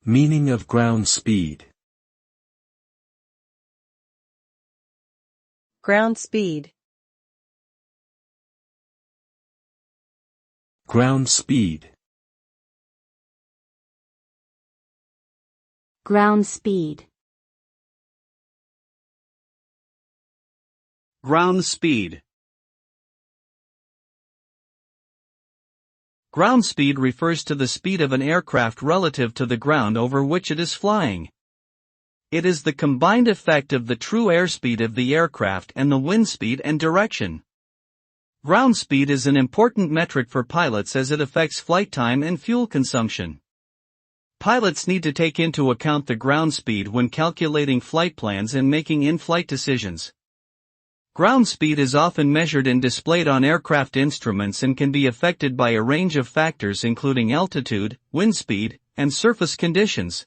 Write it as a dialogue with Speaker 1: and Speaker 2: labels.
Speaker 1: Meaning of ground speed.
Speaker 2: Ground speed.
Speaker 1: Ground speed.
Speaker 3: Ground speed.
Speaker 4: Ground speed. Ground speed refers to the speed of an aircraft relative to the ground over which it is flying. It is the combined effect of the true airspeed of the aircraft and the wind speed and direction. Ground speed is an important metric for pilots as it affects flight time and fuel consumption. Pilots need to take into account the ground speed when calculating flight plans and making in-flight decisions. Ground speed is often measured and displayed on aircraft instruments and can be affected by a range of factors including altitude, wind speed, and surface conditions.